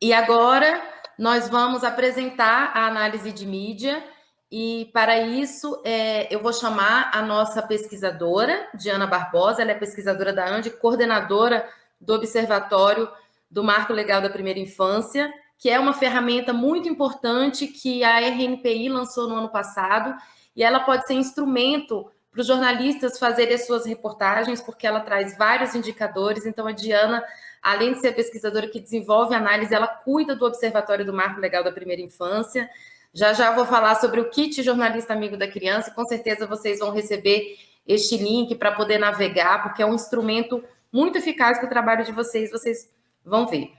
E agora nós vamos apresentar a análise de mídia e, para isso, eu vou chamar a nossa pesquisadora, Diana Barbosa. Ela é pesquisadora da ANDI, coordenadora do Observatório do Marco Legal da Primeira Infância, que é uma ferramenta muito importante que a RNPI lançou no ano passado, e ela pode ser instrumento para os jornalistas fazerem as suas reportagens, porque ela traz vários indicadores. Então, a Diana, além de ser pesquisadora que desenvolve análise, ela cuida do Observatório do Marco Legal da Primeira Infância. Já vou falar sobre o Kit Jornalista Amigo da Criança, e com certeza vocês vão receber este link para poder navegar, porque é um instrumento muito eficaz para o trabalho de vocês vão ver.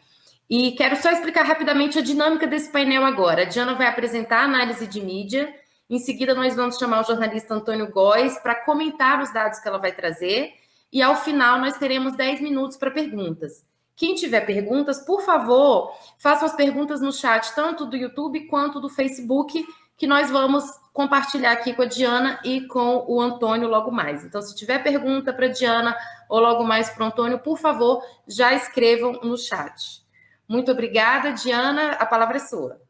E quero só explicar rapidamente a dinâmica desse painel agora. A Diana vai apresentar a análise de mídia, em seguida nós vamos chamar o jornalista Antônio Góes para comentar os dados que ela vai trazer, e ao final nós teremos 10 minutos para perguntas. Quem tiver perguntas, por favor, façam as perguntas no chat, tanto do YouTube quanto do Facebook, que nós vamos compartilhar aqui com a Diana e com o Antônio logo mais. Então, se tiver pergunta para a Diana ou logo mais para o Antônio, por favor, já escrevam no chat. Muito obrigada, Diana, a palavra é sua.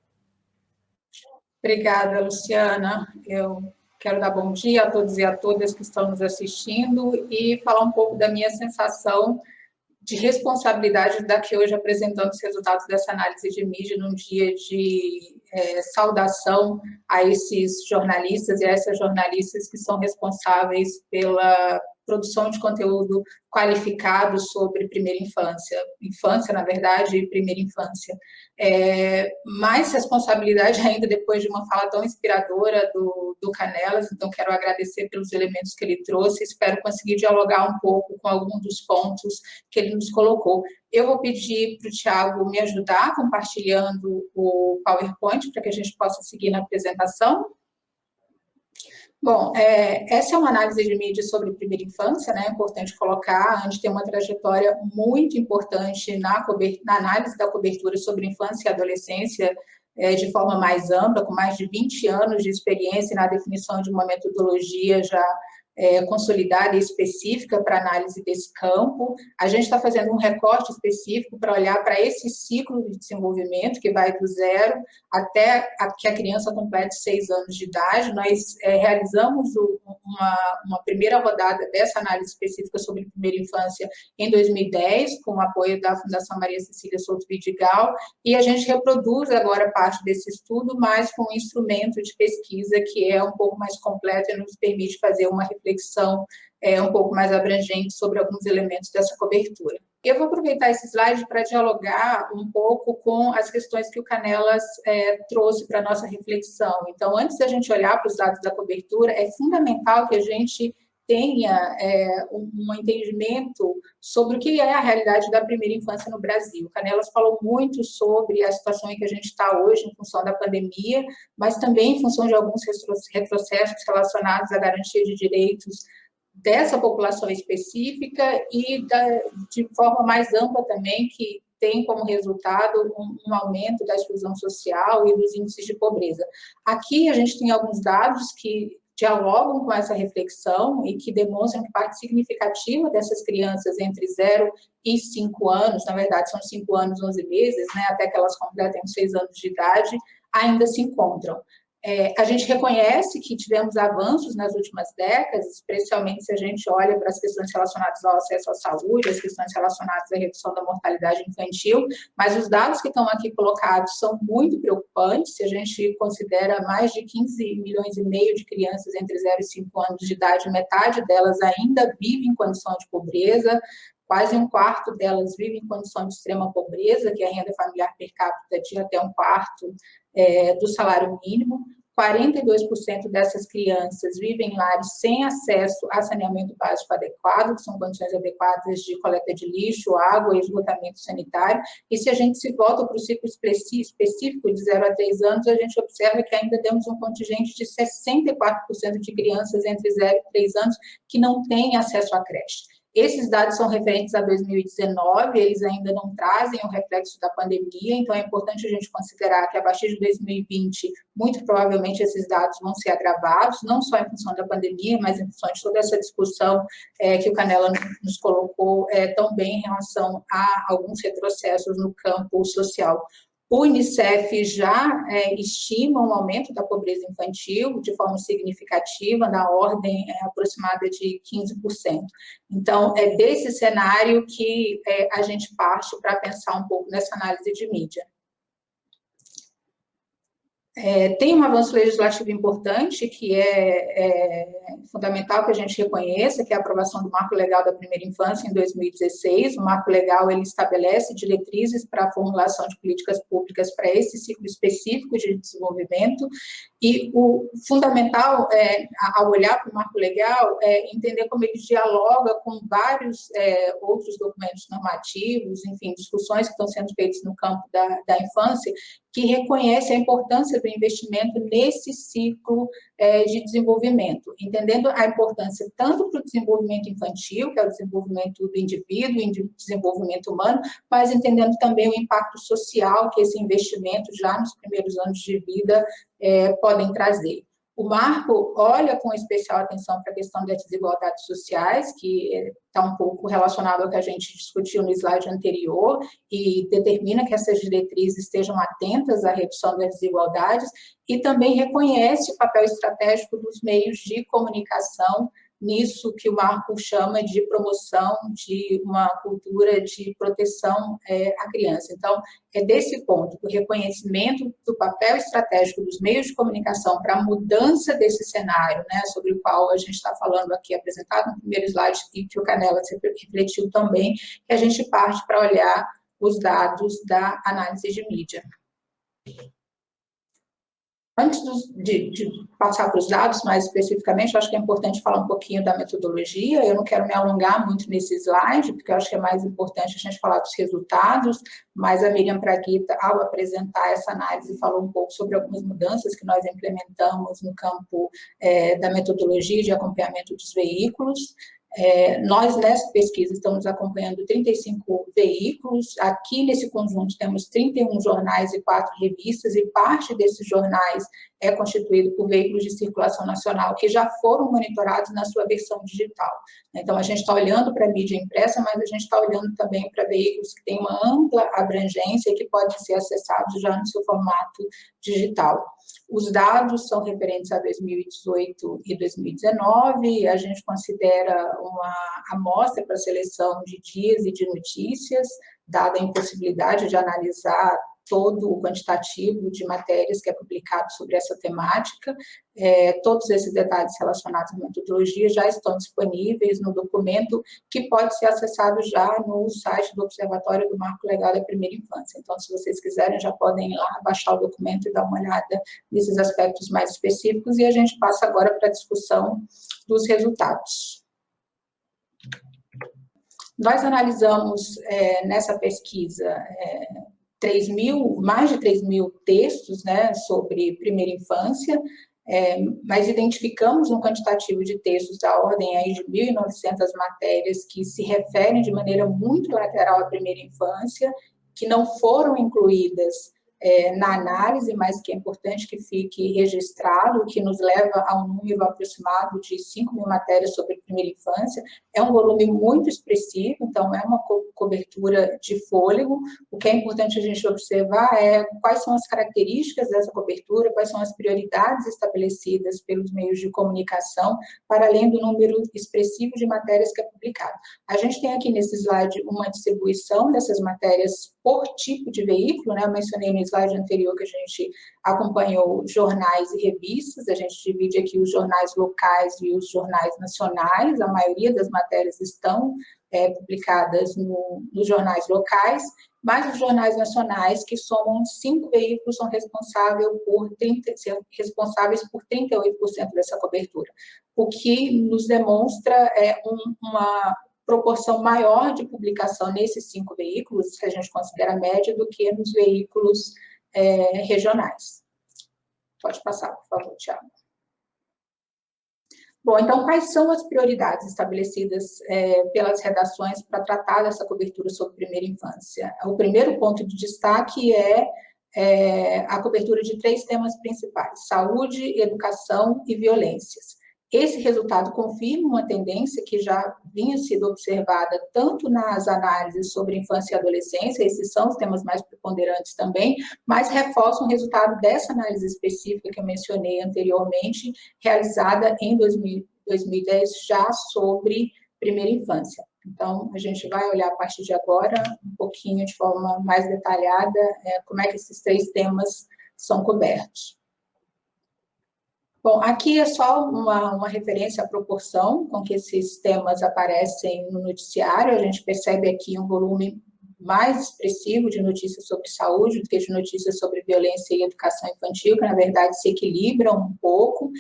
Obrigada, Luciana. Eu quero dar bom dia a todos e a todas que estão nos assistindo e falar um pouco da minha sensação de responsabilidade daqui hoje apresentando os resultados dessa análise de mídia num dia de saudação a esses jornalistas e a essas jornalistas que são responsáveis pela produção de conteúdo qualificado sobre primeira infância, na verdade, e primeira infância. Mais responsabilidade ainda depois de uma fala tão inspiradora do Canelas, então quero agradecer pelos elementos que ele trouxe, espero conseguir dialogar um pouco com alguns dos pontos que ele nos colocou. Eu vou pedir para o Thiago me ajudar compartilhando o PowerPoint para que a gente possa seguir na apresentação. Bom, essa é uma análise de mídia sobre primeira infância, né? É importante colocar. A gente tem uma trajetória muito importante na análise da cobertura sobre infância e adolescência de forma mais ampla, com mais de 20 anos de experiência na definição de uma metodologia já consolidada e específica para análise desse campo. A gente está fazendo um recorte específico para olhar para esse ciclo de desenvolvimento, que vai do 0 até que a criança complete 6 anos de idade. Nós realizamos uma primeira rodada dessa análise específica sobre primeira infância em 2010, com o apoio da Fundação Maria Cecília Souto Vidigal, e a gente reproduz agora parte desse estudo, mas com um instrumento de pesquisa que é um pouco mais completo e nos permite fazer uma reflexão um pouco mais abrangente sobre alguns elementos dessa cobertura. Eu vou aproveitar esse slide para dialogar um pouco com as questões que o Canelas trouxe para a nossa reflexão. Então, antes da gente olhar para os dados da cobertura, é fundamental que a gente tenha um entendimento sobre o que é a realidade da primeira infância no Brasil. O Canelas falou muito sobre a situação em que a gente está hoje em função da pandemia, mas também em função de alguns retrocessos relacionados à garantia de direitos dessa população específica e de forma mais ampla também, que tem como resultado um aumento da exclusão social e dos índices de pobreza. Aqui a gente tem alguns dados que dialogam com essa reflexão e que demonstram que parte significativa dessas crianças entre 0 e 5 anos, na verdade são 5 anos, 11 meses, né, até que elas completem os 6 anos de idade, ainda se encontram. A gente reconhece que tivemos avanços nas últimas décadas, especialmente se a gente olha para as questões relacionadas ao acesso à saúde, as questões relacionadas à redução da mortalidade infantil, mas os dados que estão aqui colocados são muito preocupantes, se a gente considera mais de 15 milhões e meio de crianças entre 0 e 5 anos de idade, metade delas ainda vive em condição de pobreza, quase um quarto delas vive em condição de extrema pobreza, que é a renda familiar per capita de até um quarto do salário mínimo. 42% dessas crianças vivem em lares sem acesso a saneamento básico adequado, que são condições adequadas de coleta de lixo, água e esgotamento sanitário. E se a gente se volta para o ciclo específico de 0 a 3 anos, a gente observa que ainda temos um contingente de 64% de crianças entre 0 e 3 anos que não têm acesso à creche. Esses dados são referentes a 2019, eles ainda não trazem o reflexo da pandemia, então é importante a gente considerar que a partir de 2020, muito provavelmente esses dados vão ser agravados, não só em função da pandemia, mas em função de toda essa discussão que o Canela nos colocou também em relação a alguns retrocessos no campo social. O Unicef já estima um aumento da pobreza infantil de forma significativa, na ordem aproximada de 15%. Então, é desse cenário que a gente parte para pensar um pouco nessa análise de mídia. Tem um avanço legislativo importante, que é fundamental que a gente reconheça, que é a aprovação do Marco Legal da Primeira Infância em 2016. O Marco Legal ele estabelece diretrizes para a formulação de políticas públicas para esse ciclo específico de desenvolvimento, e o fundamental, ao olhar para o Marco Legal, é entender como ele dialoga com vários outros documentos normativos, enfim, discussões que estão sendo feitas no campo da infância, que reconhece a importância do investimento nesse ciclo de desenvolvimento, entendendo a importância tanto para o desenvolvimento infantil, que é o desenvolvimento do indivíduo, o desenvolvimento humano, mas entendendo também o impacto social que esse investimento, já nos primeiros anos de vida, podem trazer. O marco olha com especial atenção para a questão das desigualdades sociais, que está um pouco relacionado ao que a gente discutiu no slide anterior, e determina que essas diretrizes estejam atentas à redução das desigualdades, e também reconhece o papel estratégico dos meios de comunicação nisso que o marco chama de promoção de uma cultura de proteção à criança. Então, é desse ponto, o reconhecimento do papel estratégico dos meios de comunicação para a mudança desse cenário, né, sobre o qual a gente está falando aqui, apresentado no primeiro slide, e que o Canela refletiu também, que a gente parte para olhar os dados da análise de mídia. Antes de passar para os dados, mais especificamente, eu acho que é importante falar um pouquinho da metodologia. Eu não quero me alongar muito nesse slide, porque eu acho que é mais importante a gente falar dos resultados, mas a Miriam Praguita, ao apresentar essa análise, falou um pouco sobre algumas mudanças que nós implementamos no campo da metodologia de acompanhamento dos veículos. Nós, nessa pesquisa, estamos acompanhando 35 veículos. Aqui, nesse conjunto, temos 31 jornais e 4 revistas, e parte desses jornais é constituído por veículos de circulação nacional que já foram monitorados na sua versão digital. Então, a gente está olhando para a mídia impressa, mas a gente está olhando também para veículos que têm uma ampla abrangência e que podem ser acessados já no seu formato digital. Os dados são referentes a 2018 e 2019, a gente considera uma amostra para seleção de dias e de notícias, dada a impossibilidade de analisar todo o quantitativo de matérias que é publicado sobre essa temática. Todos esses detalhes relacionados à metodologia já estão disponíveis no documento, que pode ser acessado já no site do Observatório do Marco Legal da Primeira Infância. Então, se vocês quiserem, já podem ir lá, baixar o documento e dar uma olhada nesses aspectos mais específicos, e a gente passa agora para a discussão dos resultados. Nós analisamos nessa pesquisa mais de 3 mil textos, né, sobre primeira infância, mas identificamos um quantitativo de textos da ordem aí de 1.900 matérias que se referem de maneira muito lateral à primeira infância, que não foram incluídas na análise, mas que é importante que fique registrado, que nos leva a um número aproximado de 5.000 matérias sobre primeira infância. É um volume muito expressivo, então é uma cobertura de fôlego. O que é importante a gente observar é quais são as características dessa cobertura, quais são as prioridades estabelecidas pelos meios de comunicação, para além do número expressivo de matérias que é publicado. A gente tem aqui nesse slide uma distribuição dessas matérias por tipo de veículo, né? Eu mencionei no slide anterior que a gente acompanhou jornais e revistas, a gente divide aqui os jornais locais e os jornais nacionais. A maioria das matérias estão publicadas nos jornais locais, mas os jornais nacionais, que somam 5 veículos, são responsáveis por 38% dessa cobertura, o que nos demonstra uma proporção maior de publicação nesses 5 veículos, que a gente considera média, do que nos veículos regionais. Pode passar, por favor, Thiago. Bom, então, quais são as prioridades estabelecidas pelas redações para tratar dessa cobertura sobre primeira infância? O primeiro ponto de destaque é a cobertura de 3 temas principais: saúde, educação e violências. Esse resultado confirma uma tendência que já vinha sido observada tanto nas análises sobre infância e adolescência, esses são os temas mais preponderantes também, mas reforça o resultado dessa análise específica que eu mencionei anteriormente, realizada em 2010, já sobre primeira infância. Então, a gente vai olhar a partir de agora, um pouquinho de forma mais detalhada, como é que esses 3 temas são cobertos. Bom, aqui é só uma referência à proporção com que esses temas aparecem no noticiário. A gente percebe aqui um volume mais expressivo de notícias sobre saúde do que de notícias sobre violência e educação infantil, que, na verdade, se equilibram um pouco.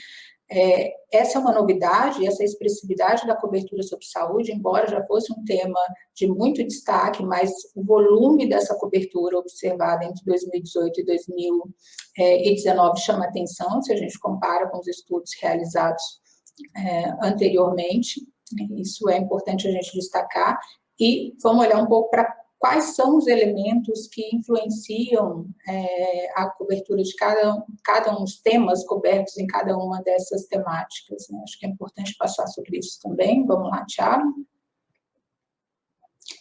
Essa é uma novidade, essa expressividade da cobertura sobre saúde, embora já fosse um tema de muito destaque, mas o volume dessa cobertura observada entre 2018 e 2019 chama atenção, se a gente compara com os estudos realizados anteriormente. Isso é importante a gente destacar. E vamos olhar um pouco para quais são os elementos que influenciam a cobertura de cada um dos temas cobertos em cada uma dessas temáticas, né? Acho que é importante passar sobre isso também. Vamos lá, Thiago.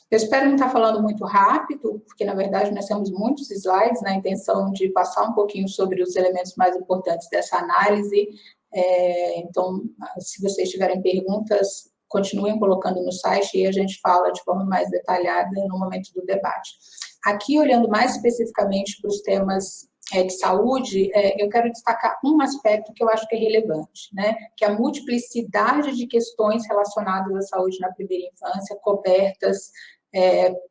Eu espero não estar falando muito rápido, porque, na verdade, nós temos muitos slides na intenção de passar um pouquinho sobre os elementos mais importantes dessa análise. Então, se vocês tiverem perguntas, continuem colocando no site e a gente fala de forma mais detalhada no momento do debate. Aqui, olhando mais especificamente para os temas de saúde, eu quero destacar um aspecto que eu acho que é relevante, né? Que é a multiplicidade de questões relacionadas à saúde na primeira infância, cobertas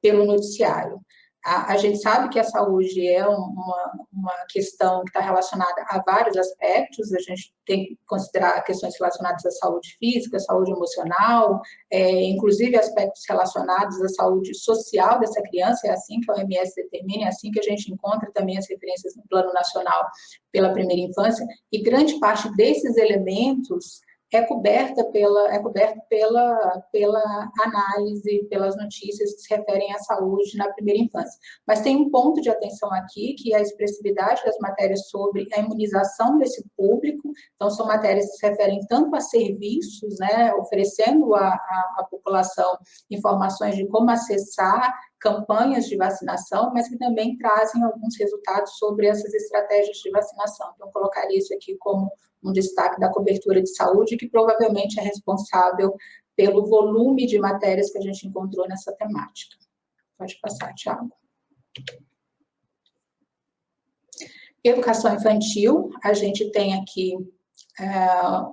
pelo noticiário. A gente sabe que a saúde é uma questão que está relacionada a vários aspectos, a gente tem que considerar questões relacionadas à saúde física, à saúde emocional, inclusive aspectos relacionados à saúde social dessa criança, é assim que a OMS determina, é assim que a gente encontra também as referências no Plano Nacional pela Primeira Infância, e grande parte desses elementos é coberta pela análise, pelas notícias que se referem à saúde na primeira infância. Mas tem um ponto de atenção aqui, que é a expressividade das matérias sobre a imunização desse público. Então, são matérias que se referem tanto a serviços, né, oferecendo à população informações de como acessar campanhas de vacinação, mas que também trazem alguns resultados sobre essas estratégias de vacinação. Então, eu colocaria isso aqui como um destaque da cobertura de saúde, que provavelmente é responsável pelo volume de matérias que a gente encontrou nessa temática. Pode passar, Thiago. Educação infantil, a gente tem aqui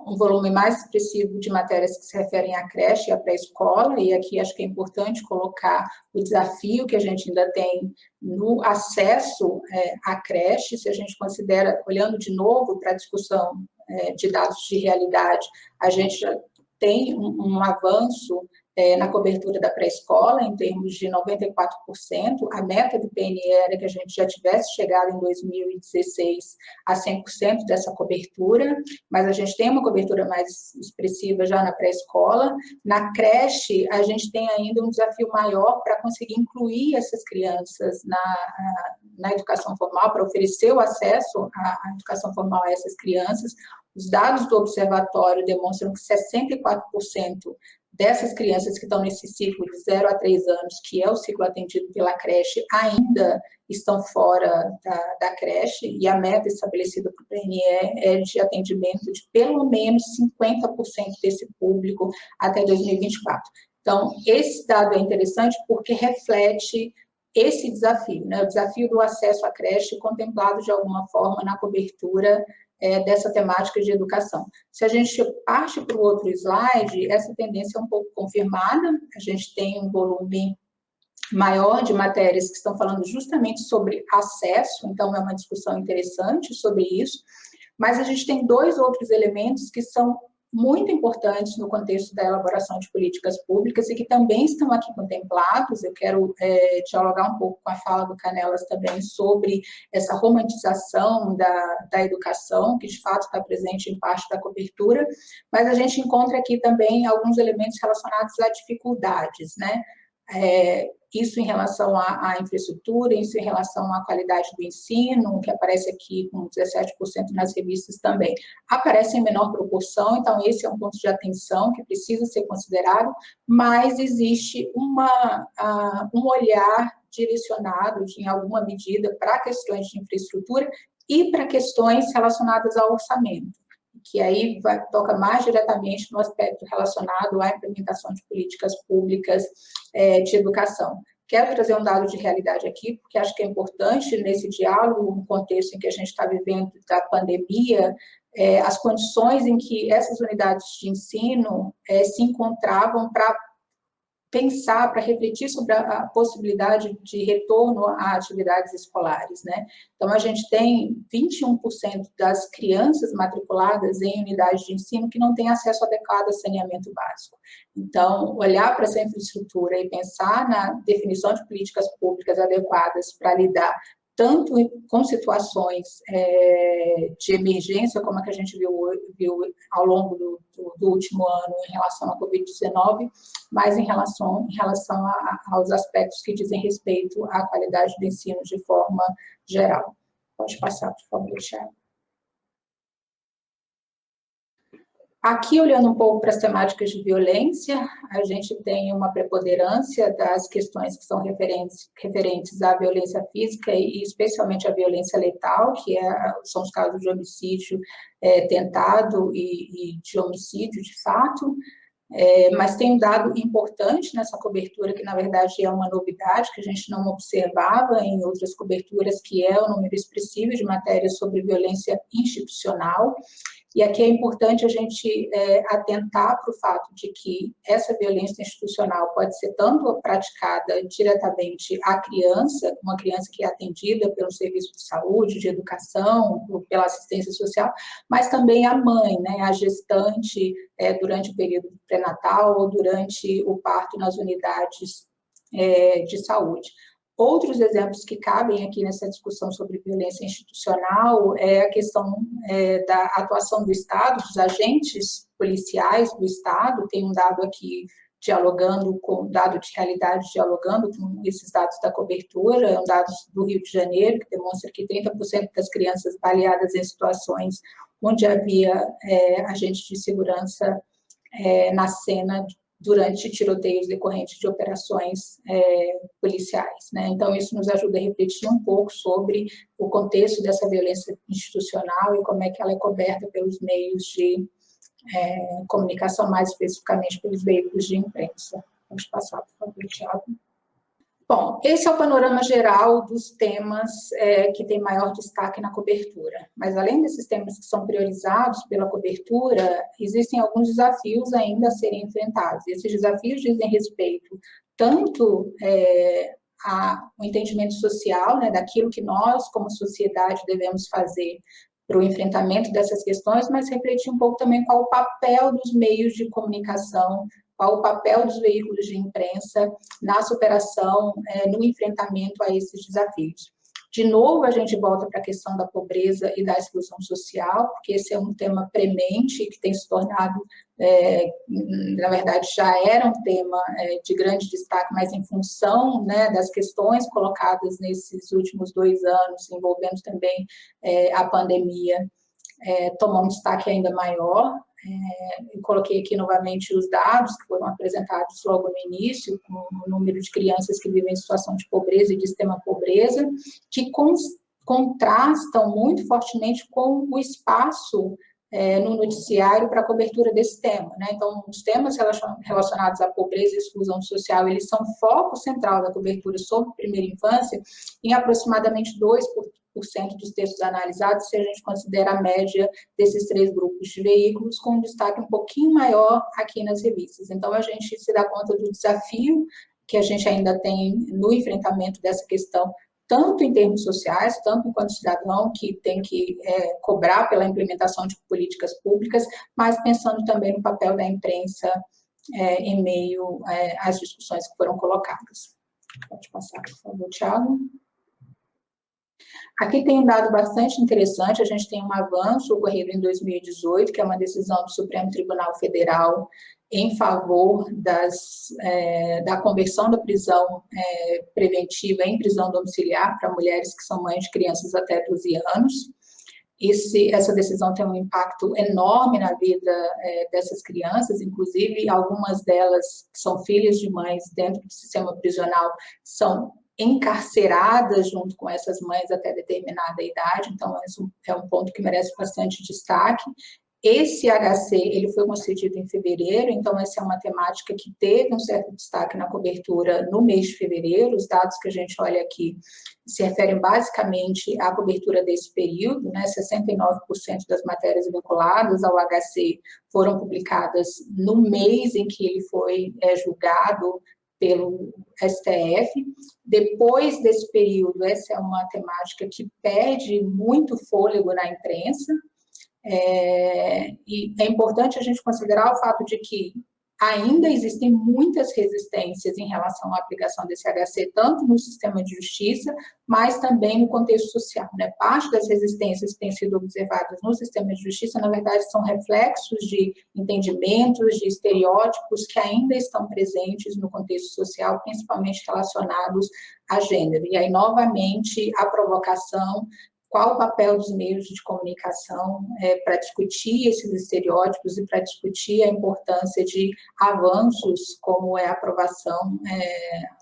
um volume mais expressivo de matérias que se referem à creche e à pré-escola, e aqui acho que é importante colocar o desafio que a gente ainda tem no acesso à creche, se a gente considera, olhando de novo para a discussão de dados de realidade, a gente já tem um avanço na cobertura da pré-escola, em termos de 94%. A meta do PNE era que a gente já tivesse chegado em 2016 a 100% dessa cobertura, mas a gente tem uma cobertura mais expressiva já na pré-escola. Na creche, a gente tem ainda um desafio maior para conseguir incluir essas crianças na educação formal, para oferecer o acesso à educação formal a essas crianças. Os dados do observatório demonstram que 64% dessas crianças que estão nesse ciclo de 0 a 3 anos, que é o ciclo atendido pela creche, ainda estão fora da creche, e a meta estabelecida para o PNE é de atendimento de pelo menos 50% desse público até 2024. Então, esse dado é interessante porque reflete esse desafio, né? O desafio do acesso à creche contemplado de alguma forma na cobertura dessa temática de educação. Se a gente parte para o outro slide, essa tendência é um pouco confirmada, a gente tem um volume maior de matérias que estão falando justamente sobre acesso, então é uma discussão interessante sobre isso, mas a gente tem 2 outros elementos que são muito importantes no contexto da elaboração de políticas públicas e que também estão aqui contemplados. Eu quero dialogar um pouco com a fala do Canelas também sobre essa romantização da educação, que de fato está presente em parte da cobertura, mas a gente encontra aqui também alguns elementos relacionados a dificuldades, né? isso em relação à infraestrutura, isso em relação à qualidade do ensino, que aparece aqui com 17% nas revistas também. Aparece em menor proporção, então esse é um ponto de atenção que precisa ser considerado, mas existe um olhar direcionado, em alguma medida, para questões de infraestrutura e para questões relacionadas ao orçamento, que aí toca mais diretamente no aspecto relacionado à implementação de políticas públicas de educação. Quero trazer um dado de realidade aqui, porque acho que é importante nesse diálogo, no contexto em que a gente está vivendo da pandemia, as condições em que essas unidades de ensino se encontravam para pensar, para refletir sobre a possibilidade de retorno a atividades escolares, né? Então, a gente tem 21% das crianças matriculadas em unidades de ensino que não têm acesso adequado a saneamento básico. Então, olhar para essa infraestrutura e pensar na definição de políticas públicas adequadas para lidar tanto com situações de emergência, como a que a gente viu ao longo do último ano em relação à Covid-19, mas em relação aos aspectos que dizem respeito à qualidade do ensino de forma geral. Pode passar, por favor, Thiago. Aqui, olhando um pouco para as temáticas de violência, a gente tem uma preponderância das questões que são referentes à violência física e especialmente à violência letal, que são os casos de homicídio tentado e de homicídio de fato. Mas tem um dado importante nessa cobertura, que na verdade é uma novidade, que a gente não observava em outras coberturas, que é o número expressivo de matérias sobre violência institucional. E aqui é importante a gente atentar para o fato de que essa violência institucional pode ser tanto praticada diretamente à criança, uma criança que é atendida pelo serviço de saúde, de educação, pela assistência social, mas também à mãe, né, a gestante, durante o período pré-natal ou durante o parto nas unidades de saúde. Outros exemplos que cabem aqui nessa discussão sobre violência institucional é a questão da atuação do Estado, dos agentes policiais do Estado. Tem um dado aqui dialogando com dado de realidade, dialogando com esses dados da cobertura, um dado do Rio de Janeiro, que demonstra que 30% das crianças baleadas em situações onde havia agentes de segurança na cena durante tiroteios decorrentes de operações policiais, né? Então, isso nos ajuda a refletir um pouco sobre o contexto dessa violência institucional e como é que ela é coberta pelos meios de comunicação, mais especificamente pelos veículos de imprensa. Vamos passar, por favor, Thiago. Bom, esse é o panorama geral dos temas que têm maior destaque na cobertura. Mas, além desses temas que são priorizados pela cobertura, existem alguns desafios ainda a serem enfrentados. Esses desafios dizem respeito tanto ao entendimento social, né, daquilo que nós, como sociedade, devemos fazer para o enfrentamento dessas questões, mas refletir um pouco também qual o papel dos meios de comunicação, qual o papel dos veículos de imprensa na superação, no enfrentamento a esses desafios. De novo, a gente volta para a questão da pobreza e da exclusão social, porque esse é um tema premente que tem se tornado, na verdade, já era um tema de grande destaque, mas em função, né, das questões colocadas nesses últimos 2 anos, envolvendo também a pandemia, tomou um destaque ainda maior. Eu coloquei aqui novamente os dados que foram apresentados logo no início, com o número de crianças que vivem em situação de pobreza e de extrema pobreza, que contrastam muito fortemente com o espaço no noticiário para a cobertura desse tema, né? Então, os temas relacionados à pobreza e exclusão social, eles são foco central da cobertura sobre primeira infância, em aproximadamente 2% dos textos analisados, se a gente considera a média desses 3 grupos de veículos, com um destaque um pouquinho maior aqui nas revistas. Então, a gente se dá conta do desafio que a gente ainda tem no enfrentamento dessa questão, tanto em termos sociais, tanto enquanto cidadão, que tem que cobrar pela implementação de políticas públicas, mas pensando também no papel da imprensa em meio às discussões que foram colocadas. Pode passar, por favor, Thiago. Aqui tem um dado bastante interessante, a gente tem um avanço ocorrido em 2018, que é uma decisão do Supremo Tribunal Federal em favor da conversão da prisão preventiva em prisão domiciliar para mulheres que são mães de crianças até 12 anos. Essa decisão tem um impacto enorme na vida dessas crianças, inclusive algumas delas que são filhas de mães dentro do sistema prisional são encarceradas junto com essas mães até determinada idade, então esse é um ponto que merece bastante destaque. Esse HC, ele foi concedido em fevereiro, então essa é uma temática que teve um certo destaque na cobertura no mês de fevereiro. Os dados que a gente olha aqui se referem basicamente à cobertura desse período, né? 69% das matérias vinculadas ao HC foram publicadas no mês em que ele foi julgado pelo STF. Depois desse período, essa é uma temática que perde muito fôlego na imprensa, e é importante a gente considerar o fato de que ainda existem muitas resistências em relação à aplicação desse HC, tanto no sistema de justiça, mas também no contexto social, né? Parte das resistências que têm sido observadas no sistema de justiça, na verdade, são reflexos de entendimentos, de estereótipos que ainda estão presentes no contexto social, principalmente relacionados a gênero. E aí, novamente, a provocação: qual o papel dos meios de comunicação para discutir esses estereótipos e para discutir a importância de avanços, como é a aprovação,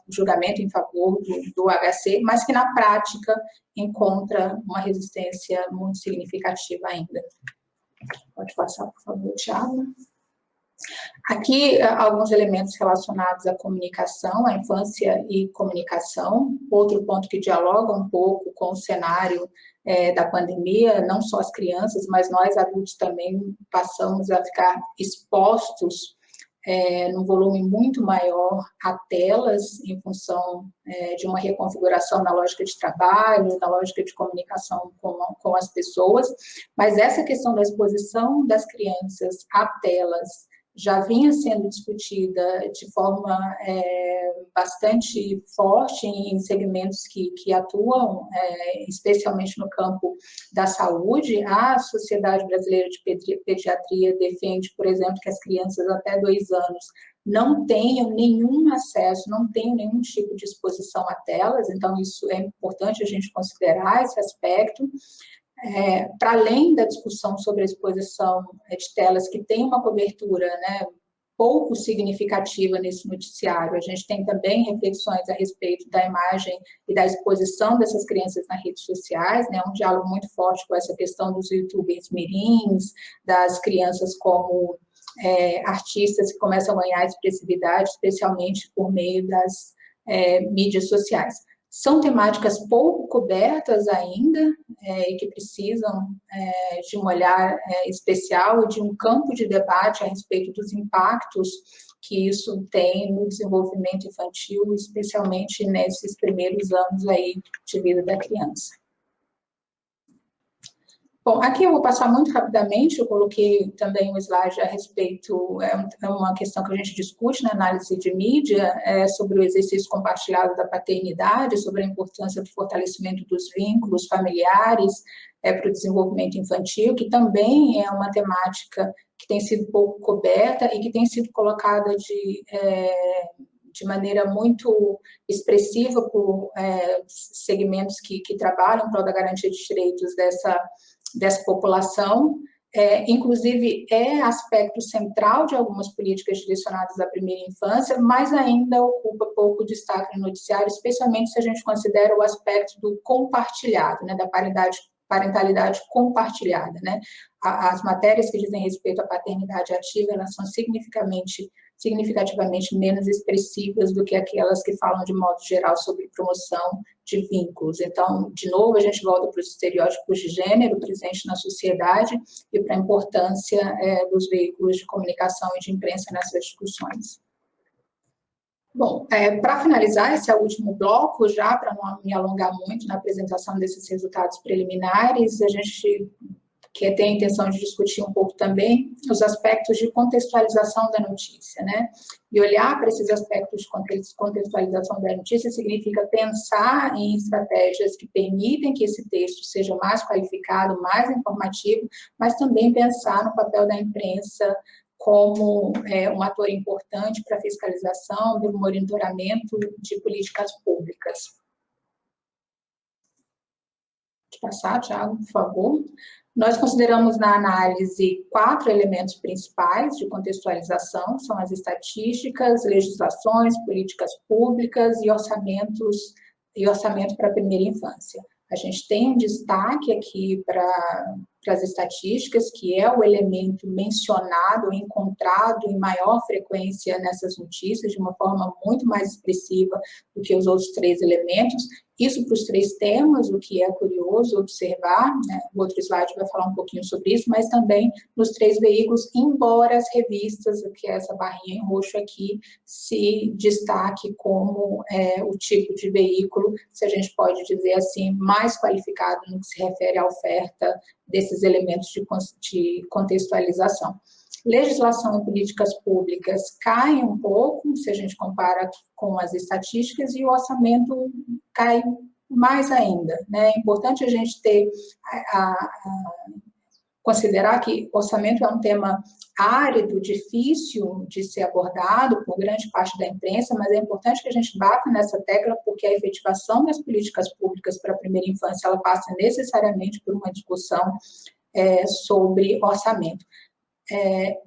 o julgamento em favor do HC, mas que na prática encontra uma resistência muito significativa ainda. Pode passar, por favor, Thiago. Aqui, alguns elementos relacionados à comunicação, à infância e comunicação. Outro ponto que dialoga um pouco com o cenário da pandemia, não só as crianças, mas nós adultos também passamos a ficar expostos num volume muito maior a telas, em função de uma reconfiguração na lógica de trabalho, na lógica de comunicação com as pessoas. Mas essa questão da exposição das crianças a telas já vinha sendo discutida de forma bastante forte em segmentos que atuam, especialmente no campo da saúde. A Sociedade Brasileira de Pediatria defende, por exemplo, que as crianças até 2 anos não tenham nenhum acesso, não tenham nenhum tipo de exposição a telas, então isso é importante a gente considerar esse aspecto. Para além da discussão sobre a exposição de telas, que tem uma cobertura, né, pouco significativa nesse noticiário, a gente tem também reflexões a respeito da imagem e da exposição dessas crianças nas redes sociais, né, um diálogo muito forte com essa questão dos youtubers mirins, das crianças como artistas que começam a ganhar expressividade, especialmente por meio das mídias sociais. São temáticas pouco cobertas ainda e que precisam de um olhar especial e de um campo de debate a respeito dos impactos que isso tem no desenvolvimento infantil, especialmente nesses primeiros anos aí de vida da criança. Bom, aqui eu vou passar muito rapidamente, eu coloquei também um slide a respeito, é uma questão que a gente discute na análise de mídia, sobre o exercício compartilhado da paternidade, sobre a importância do fortalecimento dos vínculos familiares para o desenvolvimento infantil, que também é uma temática que tem sido pouco coberta e que tem sido colocada de maneira muito expressiva por segmentos que trabalham em prol da garantia de direitos dessa população, inclusive aspecto central de algumas políticas direcionadas à primeira infância, mas ainda ocupa pouco destaque no noticiário, especialmente se a gente considera o aspecto do compartilhado, né, da parentalidade compartilhada, né? As matérias que dizem respeito à paternidade ativa, elas são significativamente menos expressivas do que aquelas que falam de modo geral sobre promoção de vínculos. Então, de novo, a gente volta para os estereótipos de gênero presentes na sociedade e para a importância dos veículos de comunicação e de imprensa nessas discussões. Bom, para finalizar, esse é o último bloco, já para não me alongar muito na apresentação desses resultados preliminares, a gente tem a intenção de discutir um pouco também os aspectos de contextualização da notícia, né? E olhar para esses aspectos de contextualização da notícia significa pensar em estratégias que permitem que esse texto seja mais qualificado, mais informativo, mas também pensar no papel da imprensa como um ator importante para a fiscalização do monitoramento de políticas públicas. Pode passar, Thiago, por favor. Nós consideramos na análise 4 elementos principais de contextualização, são as estatísticas, legislações, políticas públicas e orçamento para a primeira infância. A gente tem um destaque aqui para as estatísticas, que é o elemento mencionado, encontrado em maior frequência nessas notícias, de uma forma muito mais expressiva do que os outros 3 elementos. Isso para os 3 temas, o que é curioso observar, né? O outro slide vai falar um pouquinho sobre isso, mas também nos 3 veículos, embora as revistas, que é essa barrinha em roxo aqui, se destaque como o tipo de veículo, se a gente pode dizer assim, mais qualificado no que se refere à oferta desses elementos de contextualização. Legislação e políticas públicas caem um pouco, se a gente compara com as estatísticas, e o orçamento cai mais ainda, né? É importante a gente considerar que orçamento é um tema árido, difícil de ser abordado por grande parte da imprensa, mas é importante que a gente bata nessa tecla, porque a efetivação das políticas públicas para a primeira infância, ela passa necessariamente por uma discussão sobre orçamento.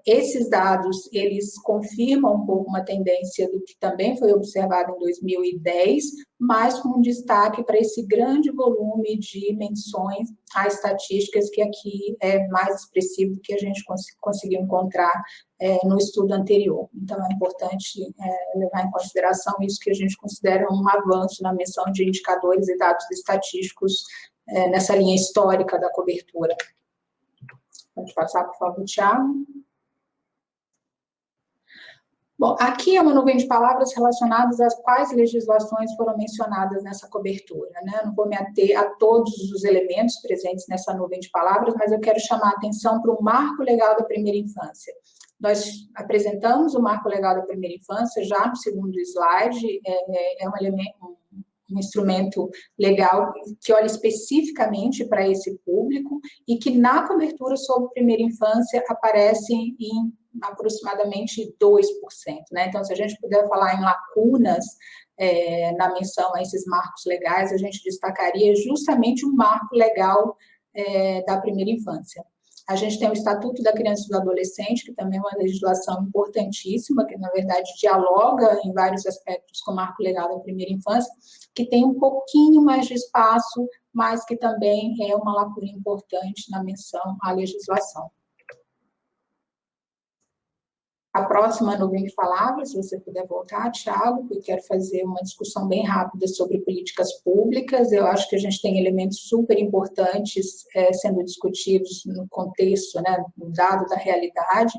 Esses dados, eles confirmam um pouco uma tendência do que também foi observado em 2010, mas com um destaque para esse grande volume de menções a estatísticas que aqui é mais expressivo do que a gente conseguiu encontrar no estudo anterior. Então, é importante levar em consideração isso, que a gente considera um avanço na menção de indicadores e dados estatísticos nessa linha histórica da cobertura. Pode passar, por favor, Thiago. Bom, aqui é uma nuvem de palavras relacionadas às quais legislações foram mencionadas nessa cobertura, né? Eu não vou me ater a todos os elementos presentes nessa nuvem de palavras, mas eu quero chamar a atenção para o Marco Legal da Primeira Infância. Nós apresentamos o Marco Legal da Primeira Infância já no segundo slide, é um elemento, um instrumento legal que olha especificamente para esse público e que na cobertura sobre primeira infância aparece em aproximadamente 2%, né? Então, se a gente puder falar em lacunas na menção a esses marcos legais, a gente destacaria justamente o marco legal da primeira infância. A gente tem o Estatuto da Criança e do Adolescente, que também é uma legislação importantíssima, que, na verdade, dialoga em vários aspectos com o marco legal da primeira infância, que tem um pouquinho mais de espaço, mas que também é uma lacuna importante na menção à legislação. A próxima nuvem de palavras, se você puder voltar, Thiago, eu quero fazer uma discussão bem rápida sobre políticas públicas. Eu acho que a gente tem elementos super importantes sendo discutidos no contexto, né, no dado da realidade.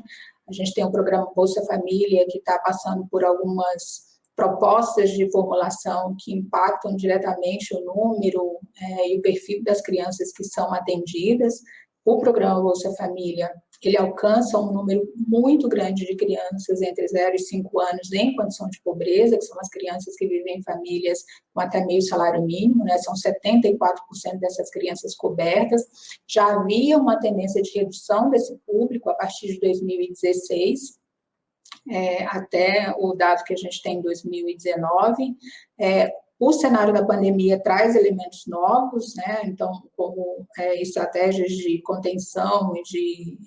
A gente tem o programa Bolsa Família, que está passando por algumas propostas de formulação que impactam diretamente o número e o perfil das crianças que são atendidas. O programa Bolsa Família, ele alcança um número muito grande de crianças entre 0 e 5 anos em condição de pobreza, que são as crianças que vivem em famílias com até meio salário mínimo, né? São 74% dessas crianças cobertas. Já havia uma tendência de redução desse público a partir de 2016, até o dado que a gente tem em 2019. O cenário da pandemia traz elementos novos, né? Então, como estratégias de contenção e de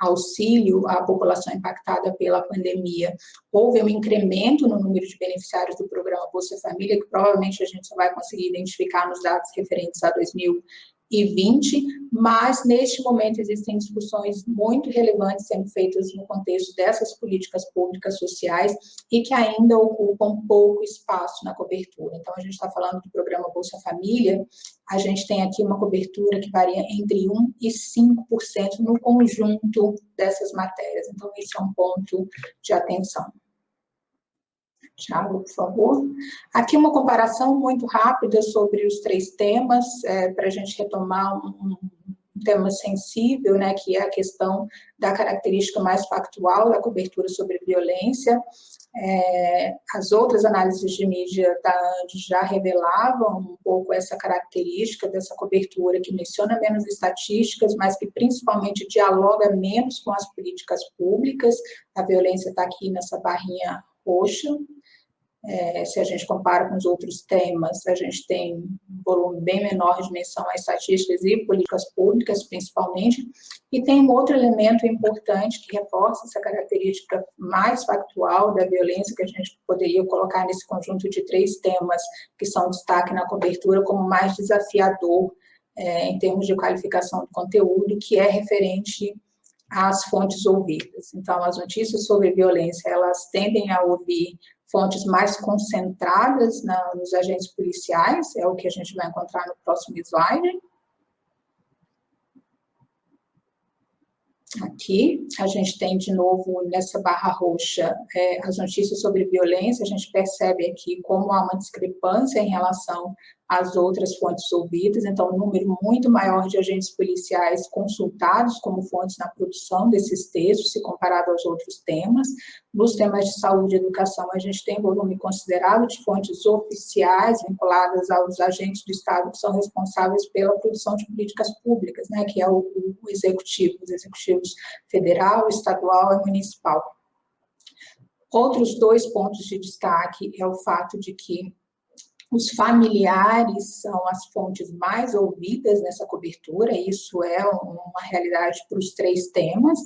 auxílio à população impactada pela pandemia, houve um incremento no número de beneficiários do programa Bolsa Família, que provavelmente a gente só vai conseguir identificar nos dados referentes a 2020, mas neste momento existem discussões muito relevantes sendo feitas no contexto dessas políticas públicas sociais e que ainda ocupam pouco espaço na cobertura. Então, a gente está falando do programa Bolsa Família, a gente tem aqui uma cobertura que varia entre 1% e 5% no conjunto dessas matérias. Então, esse é um ponto de atenção. Thiago, por favor. Aqui uma comparação muito rápida sobre os 3 temas, para a gente retomar tema sensível, né, que é a questão da característica mais factual da cobertura sobre violência. As outras análises de mídia da ANDI já revelavam um pouco essa característica dessa cobertura que menciona menos estatísticas, mas que principalmente dialoga menos com as políticas públicas. A violência está aqui nessa barrinha roxa. Se a gente compara com os outros temas, a gente tem um volume bem menor de menção a estatísticas e políticas públicas, principalmente, e tem um outro elemento importante que reforça essa característica mais factual da violência, que a gente poderia colocar nesse conjunto de 3 temas que são destaque na cobertura como mais desafiador em termos de qualificação do conteúdo, que é referente às fontes ouvidas. Então, as notícias sobre violência, elas tendem a ouvir fontes mais concentradas nos agentes policiais, é o que a gente vai encontrar no próximo slide. Aqui, a gente tem de novo nessa barra roxa as notícias sobre violência, a gente percebe aqui como há uma discrepância em relação às outras fontes ouvidas, então um número muito maior de agentes policiais consultados como fontes na produção desses textos, se comparado aos outros temas. Nos temas de saúde e educação, a gente tem volume considerável de fontes oficiais vinculadas aos agentes do Estado que são responsáveis pela produção de políticas públicas, né, que é o executivo, os executivos federal, estadual e municipal. Outros 2 pontos de destaque é o fato de que os familiares são as fontes mais ouvidas nessa cobertura, isso é uma realidade para os 3 temas,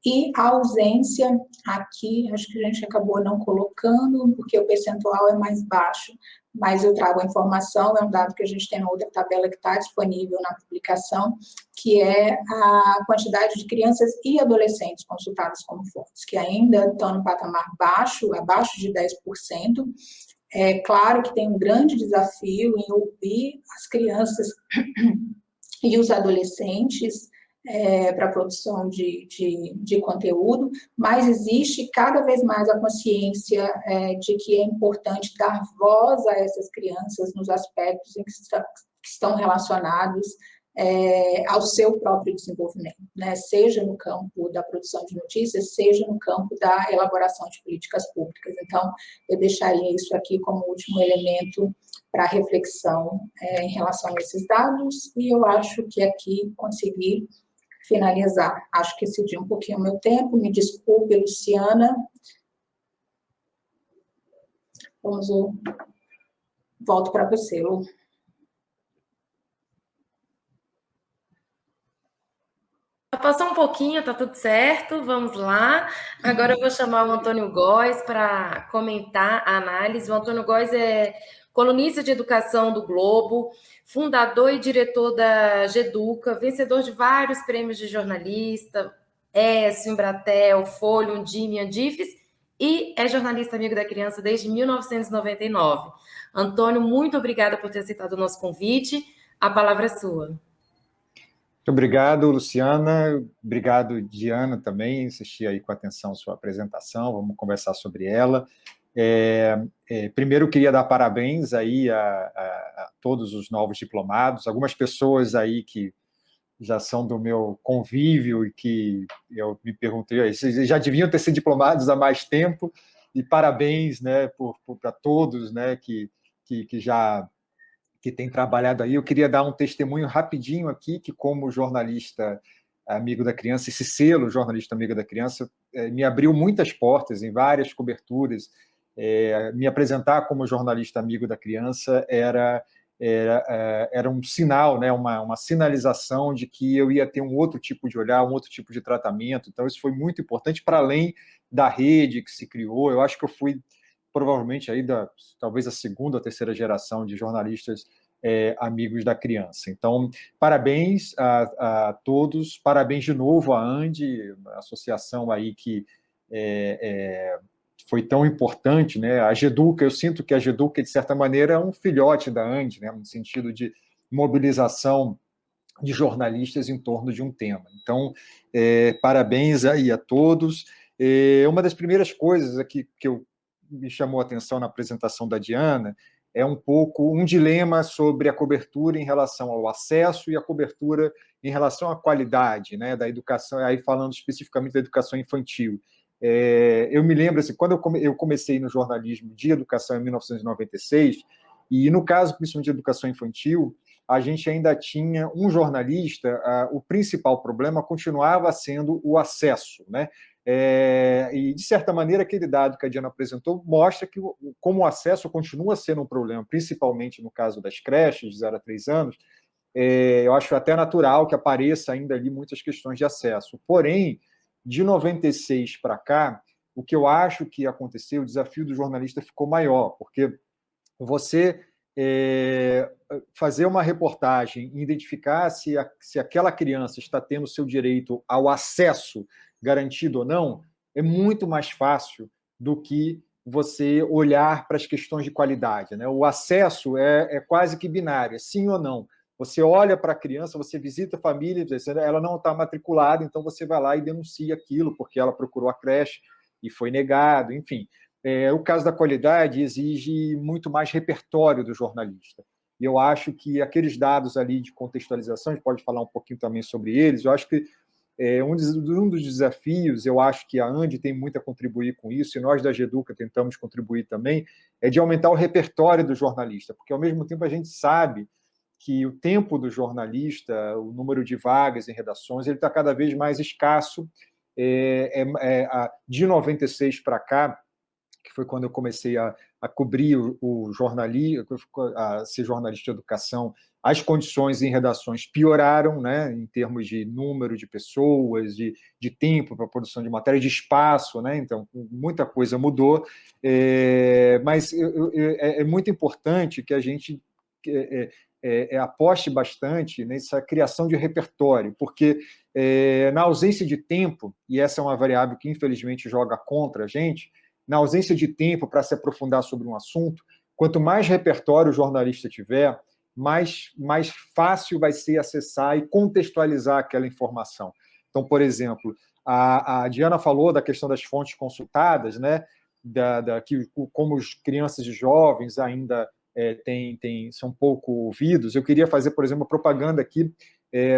e a ausência, aqui, acho que a gente acabou não colocando, porque o percentual é mais baixo, mas eu trago a informação, é um dado que a gente tem na outra tabela que está disponível na publicação, que é a quantidade de crianças e adolescentes consultadas como fontes, que ainda estão no patamar baixo, abaixo de 10%. É claro que tem um grande desafio em ouvir as crianças e os adolescentes para a produção de conteúdo, mas existe cada vez mais a consciência de que é importante dar voz a essas crianças nos aspectos em que estão relacionados ao seu próprio desenvolvimento, né? Seja no campo da produção de notícias, seja no campo da elaboração de políticas públicas. Então, eu deixaria isso aqui como último elemento para reflexão em relação a esses dados, e eu acho que aqui consegui finalizar. Acho que excedi um pouquinho o meu tempo, me desculpe, Luciana. Volto para você, Lu. Passou um pouquinho, tá tudo certo, vamos lá. Agora eu vou chamar o Antônio Góes para comentar a análise. O Antônio Góes é colunista de educação do Globo, fundador e diretor da Geduca, vencedor de vários prêmios de jornalista, ESSO, Embratel, Folha, Undime, Andifes, e é jornalista amigo da criança desde 1999. Antônio, muito obrigada por ter aceitado o nosso convite. A palavra é sua. Muito obrigado, Luciana. Obrigado, Diana, também. Assisti aí com atenção a sua apresentação. Vamos conversar sobre ela. Primeiro, eu queria dar parabéns aí a todos os novos diplomados. Algumas pessoas aí que já são do meu convívio e que eu me perguntei, vocês já deviam ter sido diplomados há mais tempo. E parabéns, né, para todos, né, que tem trabalhado aí. Eu queria dar um testemunho rapidinho aqui, que como jornalista amigo da criança, esse selo jornalista amigo da criança me abriu muitas portas em várias coberturas. Me apresentar como jornalista amigo da criança era um sinal, né, uma sinalização de que eu ia ter um outro tipo de olhar, um outro tipo de tratamento. Então, isso foi muito importante, para além da rede que se criou. Eu acho que eu fui provavelmente aí talvez a 2ª ou 3ª geração de jornalistas amigos da criança. Então, parabéns a todos, parabéns de novo à ANDI, a associação aí que foi tão importante, né? A Geduca, eu sinto que a Geduca, de certa maneira, é um filhote da ANDI, né? No sentido de mobilização de jornalistas em torno de um tema. Então, parabéns aí a todos. Uma das primeiras coisas aqui que me chamou a atenção na apresentação da Diana é um pouco um dilema sobre a cobertura em relação ao acesso e a cobertura em relação à qualidade, né, da educação, aí falando especificamente da educação infantil. Eu me lembro, assim, quando eu comecei no jornalismo de educação em 1996, e no caso, principalmente de educação infantil, a gente ainda tinha um jornalista, o principal problema continuava sendo o acesso, né? E, de certa maneira, aquele dado que a Diana apresentou mostra que, como o acesso continua sendo um problema, principalmente no caso das creches de 0 a 3 anos, eu acho até natural que apareça ainda ali muitas questões de acesso. Porém, de 96 para cá, o que eu acho que aconteceu, o desafio do jornalista ficou maior, porque você fazer uma reportagem, identificar se aquela criança está tendo seu direito ao acesso garantido ou não, é muito mais fácil do que você olhar para as questões de qualidade, né? O acesso é quase que binário, é sim ou não. Você olha para a criança, você visita a família, ela não está matriculada, então você vai lá e denuncia aquilo, porque ela procurou a creche e foi negado, enfim. O caso da qualidade exige muito mais repertório do jornalista. E eu acho que aqueles dados ali de contextualização, a gente pode falar um pouquinho também sobre eles, eu acho que um dos desafios, eu acho que a ANDI tem muito a contribuir com isso, e nós da GEDUCA tentamos contribuir também, é de aumentar o repertório do jornalista, porque ao mesmo tempo a gente sabe que o tempo do jornalista, o número de vagas em redações, ele está cada vez mais escasso. De 96 para cá, que foi quando eu comecei a cobrir o jornalismo, a ser jornalista de educação, as condições em redações pioraram, né, em termos de número de pessoas, de tempo para a produção de matéria, de espaço, né, então muita coisa mudou, mas é muito importante que a gente aposte bastante nessa criação de repertório, porque na ausência de tempo, e essa é uma variável que infelizmente joga contra a gente, na ausência de tempo para se aprofundar sobre um assunto, quanto mais repertório o jornalista tiver, mais fácil vai ser acessar e contextualizar aquela informação. Então, por exemplo, a Diana falou da questão das fontes consultadas, né? Como as crianças e jovens ainda são pouco ouvidos. Eu queria fazer, por exemplo, uma propaganda aqui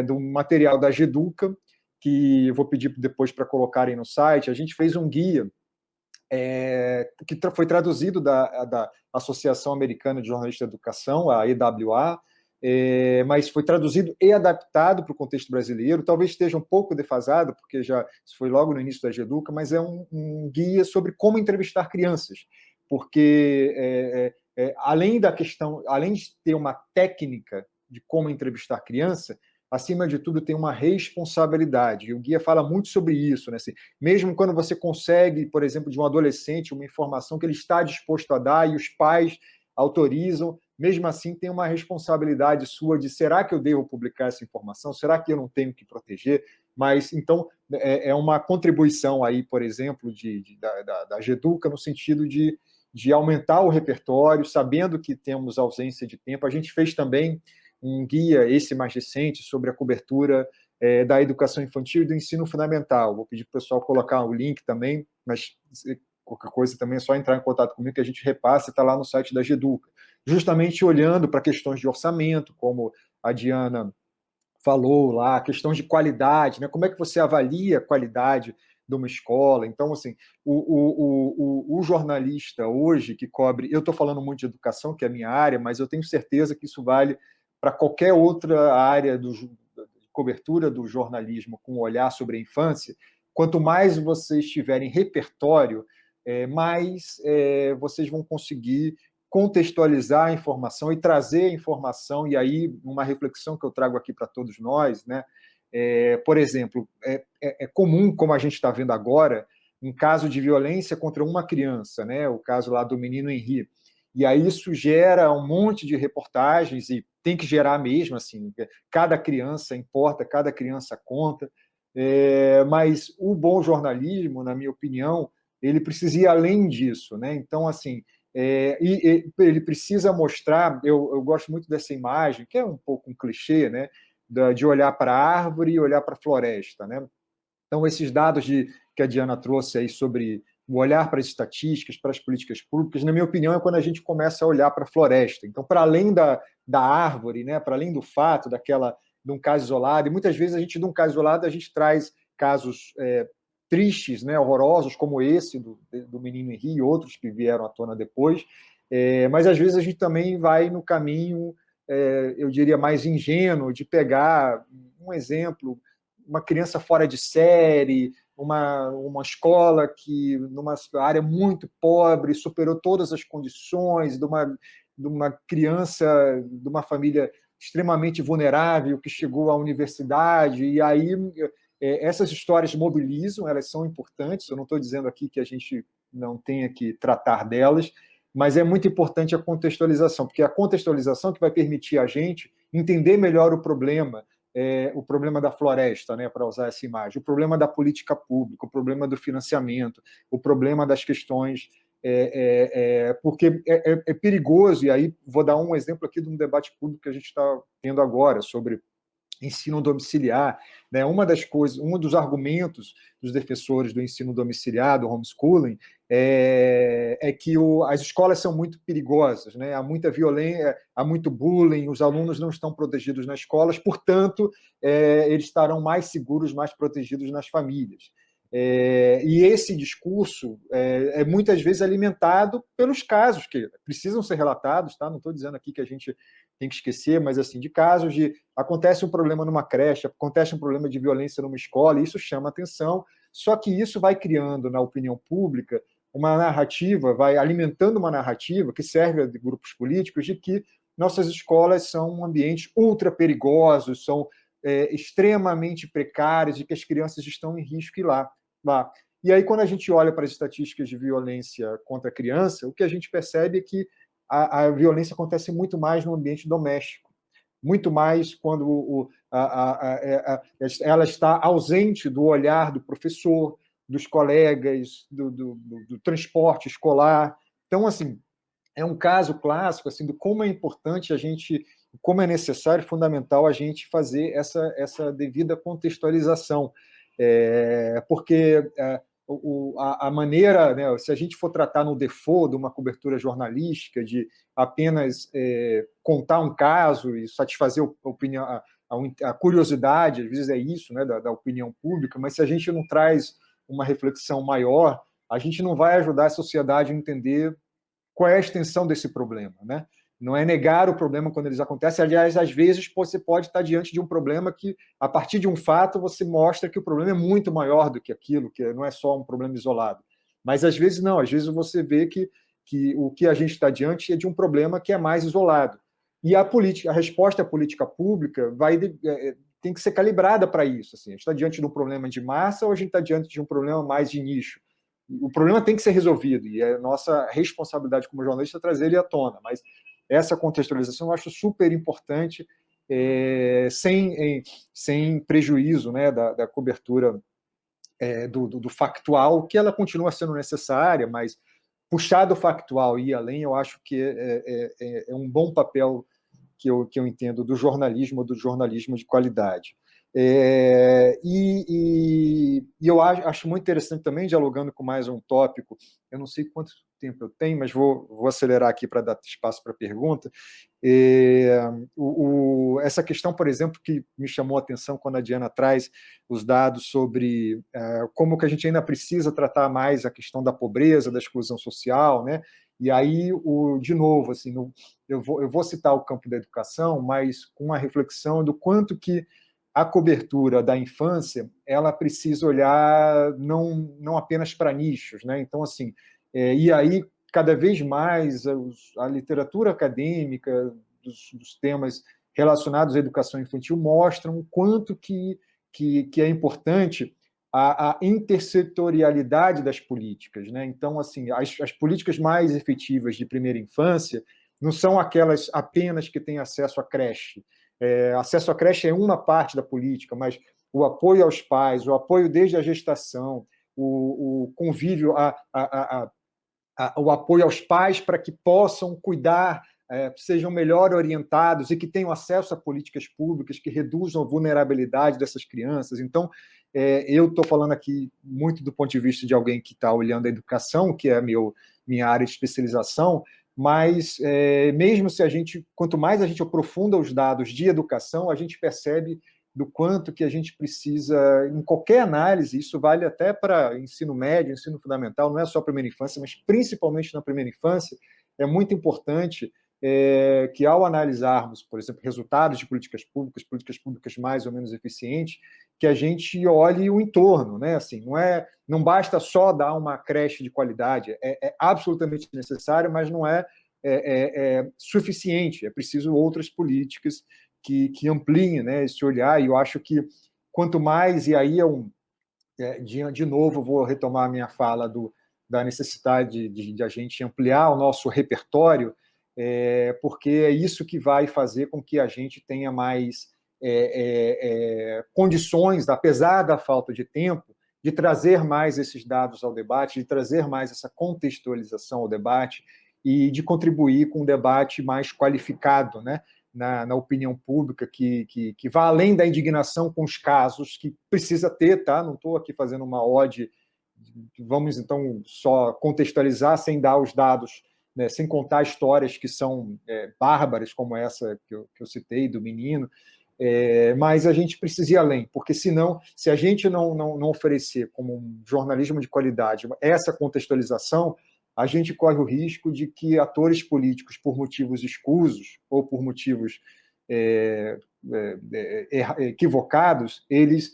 do material da GEDUCA, que eu vou pedir depois para colocarem no site. A gente fez um guia que foi traduzido da Associação Americana de Jornalistas de Educação, a EWA, mas foi traduzido e adaptado para o contexto brasileiro. Talvez esteja um pouco defasado, porque já foi logo no início da GEDUCA, mas é um guia sobre como entrevistar crianças, porque além de ter uma técnica de como entrevistar criança, acima de tudo, tem uma responsabilidade. E o guia fala muito sobre isso, né? Assim, mesmo quando você consegue, por exemplo, de um adolescente, uma informação que ele está disposto a dar e os pais autorizam, mesmo assim tem uma responsabilidade sua de será que eu devo publicar essa informação? Será que eu não tenho que proteger? Mas, então, é uma contribuição aí, por exemplo, da GEDUCA no sentido de aumentar o repertório, sabendo que temos ausência de tempo. A gente fez também um guia, esse mais recente, sobre a cobertura da educação infantil e do ensino fundamental. Vou pedir para o pessoal colocar o link também, mas qualquer coisa também é só entrar em contato comigo que a gente repassa, está lá no site da GEDUCA. Justamente olhando para questões de orçamento, como a Diana falou lá, questões de qualidade, né? Como é que você avalia a qualidade de uma escola? Então, assim, o jornalista hoje que cobre... Eu estou falando muito de educação, que é a minha área, mas eu tenho certeza que isso vale para qualquer outra área de cobertura do jornalismo com um olhar sobre a infância. Quanto mais vocês tiverem repertório, mais vocês vão conseguir contextualizar a informação e trazer a informação, e aí uma reflexão que eu trago aqui para todos nós, né? Por exemplo, é comum, como a gente está vendo agora, um caso de violência contra uma criança, né? O caso lá do menino Henri. E aí isso gera um monte de reportagens, e tem que gerar mesmo, assim, cada criança importa, cada criança conta, mas o bom jornalismo, na minha opinião, ele precisa ir além disso, né? Então, assim, ele precisa mostrar, eu gosto muito dessa imagem, que é um pouco um clichê, né? De olhar para a árvore e olhar para a floresta, né? Então, esses dados que a Diana trouxe aí sobre o olhar para as estatísticas, para as políticas públicas, na minha opinião, é quando a gente começa a olhar para a floresta. Então, para além da árvore, né, para além do fato de um caso isolado, e muitas vezes de um caso isolado, a gente traz casos tristes, né, horrorosos, como esse do menino Henri e outros que vieram à tona depois, mas às vezes a gente também vai no caminho, eu diria, mais ingênuo, de pegar um exemplo, uma criança fora de série, uma escola que, numa área muito pobre, superou todas as condições, de uma criança, de uma família extremamente vulnerável, que chegou à universidade, e aí essas histórias mobilizam, elas são importantes, eu não estou dizendo aqui que a gente não tenha que tratar delas, mas é muito importante a contextualização, porque é a contextualização que vai permitir a gente entender melhor o problema da floresta, né, para usar essa imagem, o problema da política pública, o problema do financiamento, o problema das questões, porque é perigoso, e aí vou dar um exemplo aqui de um debate público que a gente está tendo agora sobre ensino domiciliar, né? Uma das coisas, um dos argumentos dos defensores do ensino domiciliar, do homeschooling, é que as escolas são muito perigosas, né? Há muita violência, há muito bullying, os alunos não estão protegidos nas escolas, portanto, eles estarão mais seguros, mais protegidos nas famílias. E esse discurso é muitas vezes alimentado pelos casos que precisam ser relatados, tá? Não estou dizendo aqui que a gente tem que esquecer, mas assim, de casos de acontece um problema numa creche, acontece um problema de violência numa escola, e isso chama atenção, só que isso vai criando na opinião pública uma narrativa, vai alimentando uma narrativa que serve a grupos políticos de que nossas escolas são ambientes ultra perigosos, são extremamente precários e que as crianças estão em risco ir lá. E aí, quando a gente olha para as estatísticas de violência contra a criança, o que a gente percebe é que a violência acontece muito mais no ambiente doméstico, muito mais quando ela está ausente do olhar do professor, dos colegas, do transporte escolar. Então, assim, é um caso clássico assim, de como é importante a gente, como é necessário, fundamental a gente fazer essa devida contextualização. Porque a maneira, né, se a gente for tratar no default de uma cobertura jornalística, de apenas contar um caso e satisfazer a curiosidade, às vezes é isso, né, da opinião pública, mas se a gente não traz uma reflexão maior, a gente não vai ajudar a sociedade a entender qual é a extensão desse problema, né? Não é negar o problema quando eles acontecem. Aliás, às vezes você pode estar diante de um problema que, a partir de um fato, você mostra que o problema é muito maior do que aquilo, que não é só um problema isolado. Mas às vezes não, às vezes você vê que o que a gente está diante é de um problema que é mais isolado. E a resposta à política pública tem que ser calibrada para isso. Assim. A gente está diante de um problema de massa ou a gente está diante de um problema mais de nicho? O problema tem que ser resolvido, e é nossa responsabilidade como jornalista trazer ele à tona, mas essa contextualização eu acho super importante, sem prejuízo, né, da cobertura do factual, que ela continua sendo necessária, mas puxar do factual e ir além, eu acho que é um bom papel que eu entendo do jornalismo de qualidade. E eu acho muito interessante também, dialogando com mais um tópico, eu não sei quanto tempo eu tenho, mas vou acelerar aqui para dar espaço para pergunta. Essa questão, por exemplo, que me chamou a atenção quando a Diana traz os dados sobre como que a gente ainda precisa tratar mais a questão da pobreza, da exclusão social, né? E aí, de novo, assim, eu vou citar o campo da educação, mas com uma reflexão do quanto que a cobertura da infância ela precisa olhar não apenas para nichos, né? Então, assim, e aí, cada vez mais, a literatura acadêmica dos temas relacionados à educação infantil mostram o quanto que é importante a intersetorialidade das políticas, né? Então, assim, as políticas mais efetivas de primeira infância não são aquelas apenas que têm acesso à creche. Acesso à creche é uma parte da política, mas o apoio aos pais, o apoio desde a gestação, o convívio, o apoio aos pais para que possam cuidar, sejam melhor orientados e que tenham acesso a políticas públicas que reduzam a vulnerabilidade dessas crianças. Então, eu estou falando aqui muito do ponto de vista de alguém que está olhando a educação, que é minha área de especialização, mas mesmo se quanto mais a gente aprofunda os dados de educação, a gente percebe do quanto que a gente precisa, em qualquer análise, isso vale até para ensino médio, ensino fundamental, não é só a primeira infância, mas principalmente na primeira infância, é muito importante que ao analisarmos, por exemplo, resultados de políticas públicas mais ou menos eficientes, que a gente olhe o entorno, né? Assim, não basta só dar uma creche de qualidade, é absolutamente necessário, mas não é suficiente, é preciso outras políticas que ampliem, né, esse olhar, e eu acho que quanto mais, e aí de novo vou retomar a minha fala da necessidade de a gente ampliar o nosso repertório, porque é isso que vai fazer com que a gente tenha mais condições, apesar da falta de tempo, de trazer mais esses dados ao debate, de trazer mais essa contextualização ao debate e de contribuir com um debate mais qualificado, né? Na opinião pública, que vá além da indignação com os casos, que precisa ter, tá? Não estou aqui fazendo uma ode, vamos então só contextualizar sem dar os dados, né, sem contar histórias que são bárbaras, como essa que eu citei, do menino, mas a gente precisa ir além, porque senão, se a gente não oferecer como um jornalismo de qualidade essa contextualização, a gente corre o risco de que atores políticos, por motivos escusos ou por motivos equivocados, eles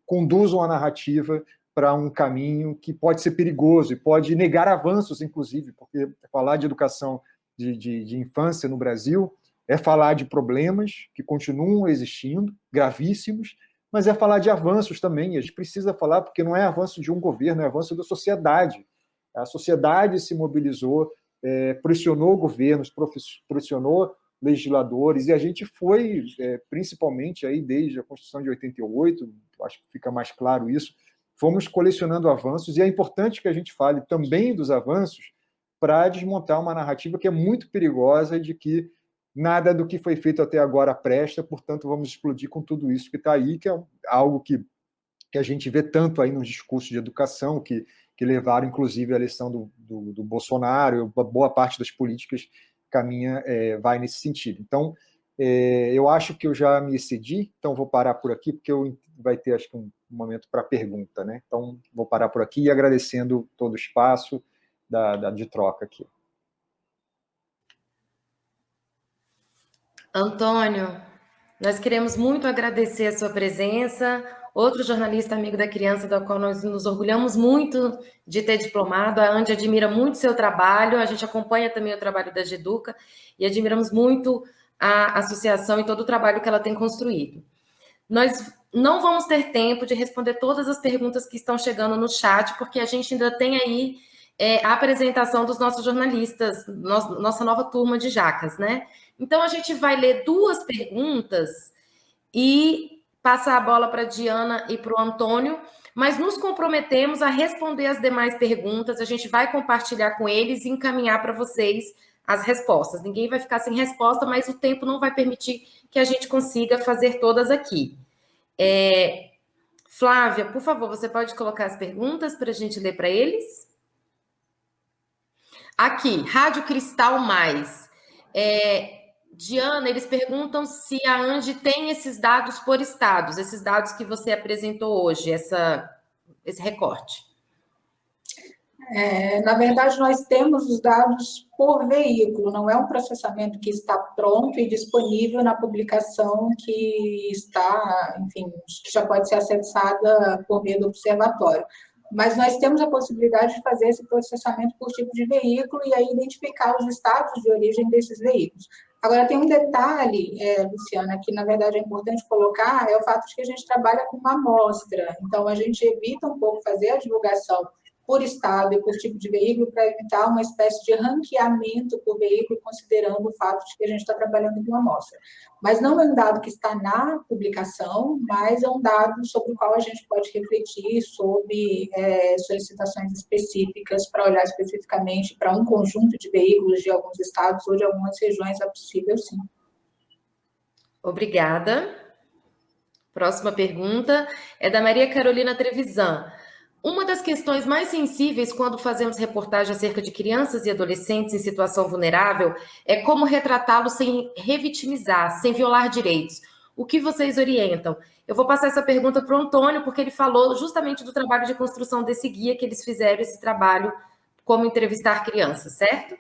conduzam a narrativa para um caminho que pode ser perigoso e pode negar avanços, inclusive, porque falar de educação de infância no Brasil é falar de problemas que continuam existindo, gravíssimos, mas é falar de avanços também. A gente precisa falar, porque não é avanço de um governo, é avanço da sociedade. A sociedade se mobilizou, pressionou governos, pressionou legisladores, e a gente foi, principalmente aí desde a Constituição de 88, acho que fica mais claro isso, fomos colecionando avanços, e é importante que a gente fale também dos avanços para desmontar uma narrativa que é muito perigosa de que nada do que foi feito até agora presta, portanto vamos explodir com tudo isso que está aí, que é algo que a gente vê tanto aí nos discursos de educação, que levaram, inclusive, a eleição do Bolsonaro, boa parte das políticas caminha, vai nesse sentido. Então, eu acho que eu já me excedi, então vou parar por aqui, porque vai ter, acho que, um momento para pergunta, né? Então, vou parar por aqui e agradecendo todo o espaço de troca aqui. Antônio, nós queremos muito agradecer a sua presença, outro jornalista amigo da criança, da qual nós nos orgulhamos muito de ter diplomado. A Andi admira muito seu trabalho, a gente acompanha também o trabalho da Geduca e admiramos muito a associação e todo o trabalho que ela tem construído. Nós não vamos ter tempo de responder todas as perguntas que estão chegando no chat, porque a gente ainda tem aí a apresentação dos nossos jornalistas, nossa nova turma de Jacas, né? Então, a gente vai ler 2 perguntas e passar a bola para a Diana e para o Antônio, mas nos comprometemos a responder as demais perguntas, a gente vai compartilhar com eles e encaminhar para vocês as respostas. Ninguém vai ficar sem resposta, mas o tempo não vai permitir que a gente consiga fazer todas aqui. Flávia, por favor, você pode colocar as perguntas para a gente ler para eles? Aqui, Rádio Cristal Mais. Diana, eles perguntam se a Andi tem esses dados por estados, esses dados que você apresentou hoje, esse recorte. Na verdade, nós temos os dados por veículo, não é um processamento que está pronto e disponível na publicação que está, enfim, que já pode ser acessada por meio do observatório. Mas nós temos a possibilidade de fazer esse processamento por tipo de veículo e aí identificar os estados de origem desses veículos. Agora, tem um detalhe, Luciana, que na verdade é importante colocar, é o fato de que a gente trabalha com uma amostra, então a gente evita um pouco fazer a divulgação por estado e por tipo de veículo para evitar uma espécie de ranqueamento por veículo, considerando o fato de que a gente está trabalhando com uma amostra. Mas não é um dado que está na publicação, mas é um dado sobre o qual a gente pode refletir sobre solicitações específicas para olhar especificamente para um conjunto de veículos de alguns estados ou de algumas regiões, é possível sim. Obrigada. Próxima pergunta é da Maria Carolina Trevisan. Uma das questões mais sensíveis quando fazemos reportagem acerca de crianças e adolescentes em situação vulnerável é como retratá-los sem revitimizar, sem violar direitos. O que vocês orientam? Eu vou passar essa pergunta para o Antônio, porque ele falou justamente do trabalho de construção desse guia, que eles fizeram esse trabalho como entrevistar crianças, certo?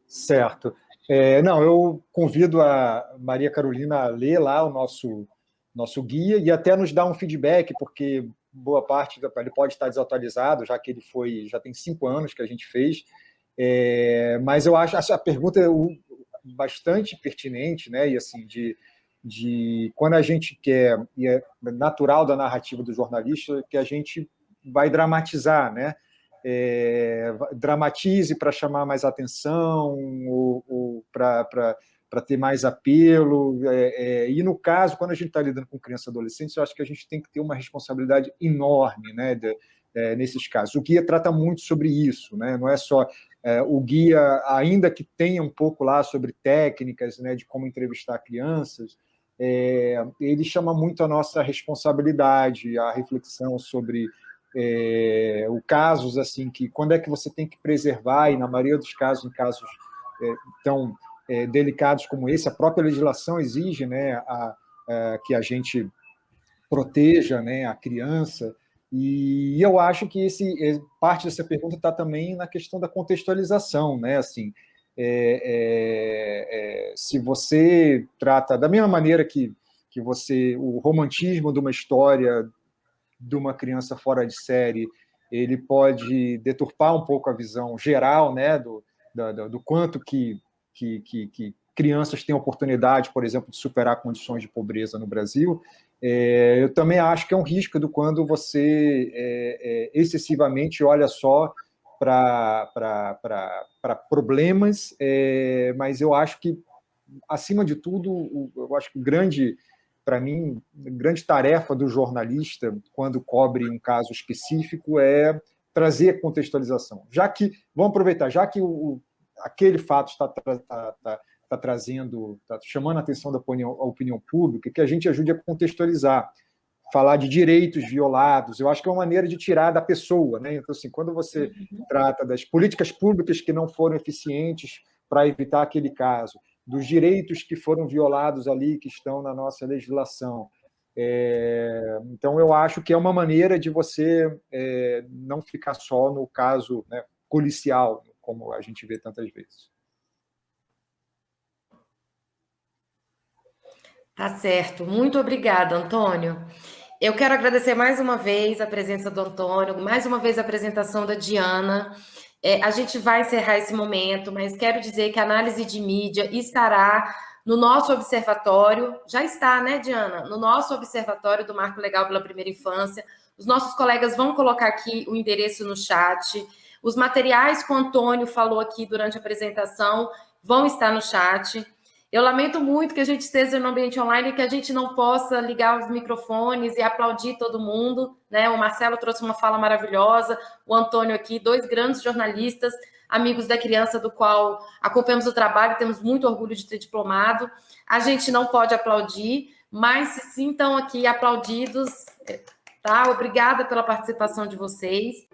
Certo. Não, eu convido a Maria Carolina a ler lá o nosso guia e até nos dar um feedback, porque boa parte ele pode estar desatualizado, já que já tem 5 anos que a gente fez, mas eu acho a pergunta bastante pertinente, né? E assim, de quando a gente quer, e é natural da narrativa do jornalista, que a gente vai dramatizar, né? Dramatize para chamar mais atenção ou para ter mais apelo. E no caso, quando a gente está lidando com criança e adolescente, eu acho que a gente tem que ter uma responsabilidade enorme, né, nesses casos. O guia trata muito sobre isso, né? Não é só o guia, ainda que tenha um pouco lá sobre técnicas, né, de como entrevistar crianças, ele chama muito a nossa responsabilidade, a reflexão sobre casos assim, que quando é que você tem que preservar, e na maioria dos casos, em casos tão delicados como esse, a própria legislação exige, né, que a gente proteja, né, a criança, e eu acho que parte dessa pergunta está também na questão da contextualização, né, assim, se você trata da mesma maneira que o romantismo de uma história de uma criança fora de série, ele pode deturpar um pouco a visão geral, né, do quanto que crianças têm oportunidade, por exemplo, de superar condições de pobreza no Brasil. Eu também acho que é um risco quando você excessivamente olha só para problemas, mas eu acho que, acima de tudo, eu acho que para mim, a grande tarefa do jornalista, quando cobre um caso específico, é trazer contextualização. Vamos aproveitar, já que aquele fato está chamando a atenção da opinião pública, que a gente ajude a contextualizar, falar de direitos violados. Eu acho que é uma maneira de tirar da pessoa, né? Então, assim, quando você trata das políticas públicas que não foram eficientes para evitar aquele caso, dos direitos que foram violados ali, que estão na nossa legislação. Então, eu acho que é uma maneira de você não ficar só no caso, né, policial, como a gente vê tantas vezes. Tá certo. Muito obrigada, Antônio. Eu quero agradecer mais uma vez a presença do Antônio, mais uma vez a apresentação da Diana. A gente vai encerrar esse momento, mas quero dizer que a análise de mídia estará no nosso observatório, já está, né, Diana? No nosso observatório do Marco Legal pela Primeira Infância. Os nossos colegas vão colocar aqui o endereço no chat. Os materiais que o Antônio falou aqui durante a apresentação vão estar no chat. Eu lamento muito que a gente esteja no ambiente online e que a gente não possa ligar os microfones e aplaudir todo mundo, né? O Marcelo trouxe uma fala maravilhosa, o Antônio aqui, 2 grandes jornalistas, amigos da criança, do qual acompanhamos o trabalho, temos muito orgulho de ter diplomado. A gente não pode aplaudir, mas se sintam aqui aplaudidos, tá? Obrigada pela participação de vocês.